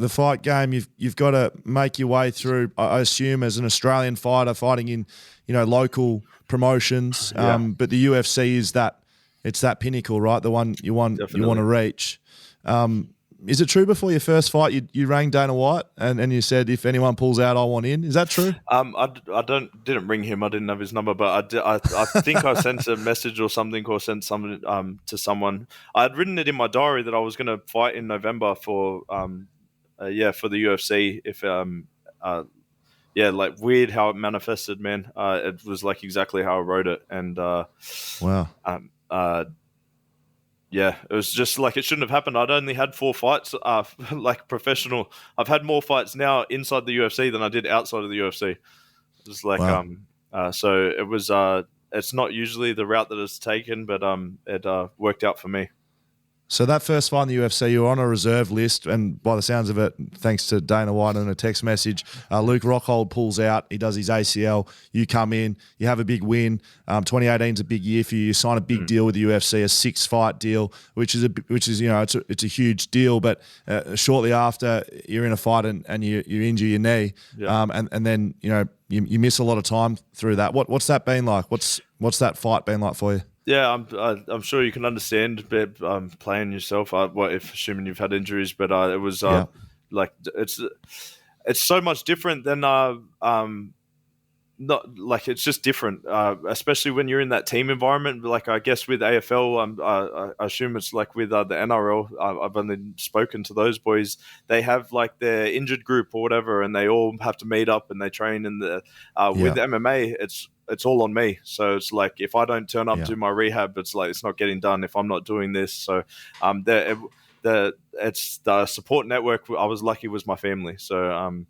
the fight game, you've got to make your way through. I assume as an Australian fighter fighting in local promotions, but the UFC is that pinnacle, right? The one you want to reach. Is it true before your first fight you rang Dana White and you said, if anyone pulls out, I want in? Is that true? I didn't ring him. I didn't have his number, but I think I sent a message or something, or sent something to someone. I had written it in my diary that I was going to fight in November for the UFC. If like weird how it manifested, man. It was like exactly how I wrote it, and wow. Yeah, it was just like it shouldn't have happened. I'd only had 4 fights, like professional. I've had more fights now inside the UFC than I did outside of the UFC. Just like, wow. So it was. It's not usually the route that it's taken, but it worked out for me. So that first fight in the UFC, you were on a reserve list, and by the sounds of it, thanks to Dana White and a text message, Luke Rockhold pulls out. He does his ACL. You come in. You have a big win. 2018 is a big year for you. You sign a big deal with the UFC, a 6-fight deal, which is it's a huge deal. But shortly after, you're in a fight and you injure your knee, and then you miss a lot of time through that. What's that been like? What's that fight been like for you? Yeah, I'm sure you can understand playing yourself. If assuming you've had injuries, but it was like it's so much different than not like it's just different, especially when you're in that team environment. Like I guess with AFL, I assume it's like with the NRL. I've only spoken to those boys. They have like their injured group or whatever, and they all have to meet up and they train. And with MMA, it's all on me. So it's like if I don't turn up to my rehab, it's like it's not getting done if I'm not doing this. So it's the support network. I was lucky was my family. So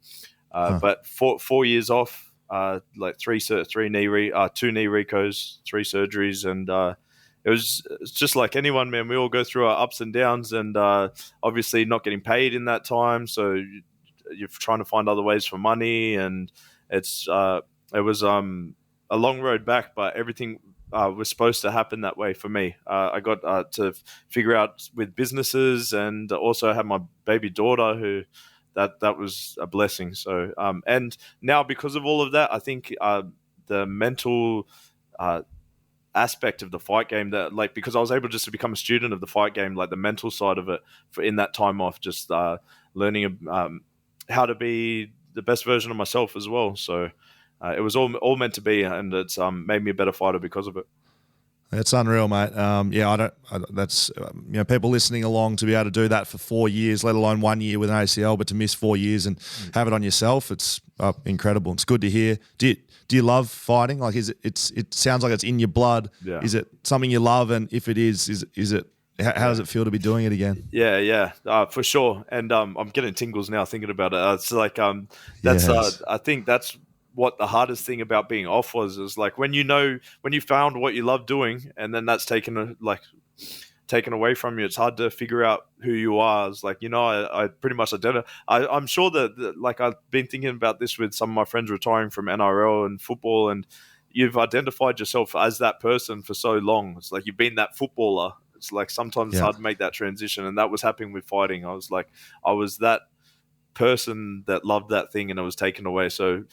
but 4 years off. Like 2 knee recos, 3 surgeries, and it's just like anyone, man. We all go through our ups and downs, and obviously not getting paid in that time, so you're trying to find other ways for money, and it was a long road back, but everything was supposed to happen that way for me. I got to figure out with businesses, and also had my baby daughter who. That was a blessing. So, and now because of all of that, I think the mental aspect of the fight game, that like because I was able just to become a student of the fight game, like the mental side of it, in that time off, just learning how to be the best version of myself as well. So it was all meant to be, and it's made me a better fighter because of it. It's unreal, mate. That's people listening along to be able to do that for 4 years, let alone 1 year with an ACL, but to miss 4 years and have it on yourself, it's incredible. It's good to hear. Do you love fighting? Like, it sounds like it's in your blood. Yeah. Is it something you love? And if it is it? How does it feel to be doing it again? Yeah, for sure. And I'm getting tingles now thinking about it. It's like I think that's what the hardest thing about being off was like when you found what you love doing, and then that's taken away from you. It's hard to figure out who you are. It's like, I pretty much identify. I'm sure that like I've been thinking about this with some of my friends retiring from NRL and football, and you've identified yourself as that person for so long. It's like you've been that footballer. It's like sometimes it's hard to make that transition, and that was happening with fighting. I was that person that loved that thing, and it was taken away. So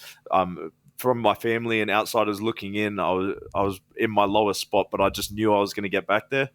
from my family and outsiders looking in, I was in my lowest spot, but I just knew I was going to get back there.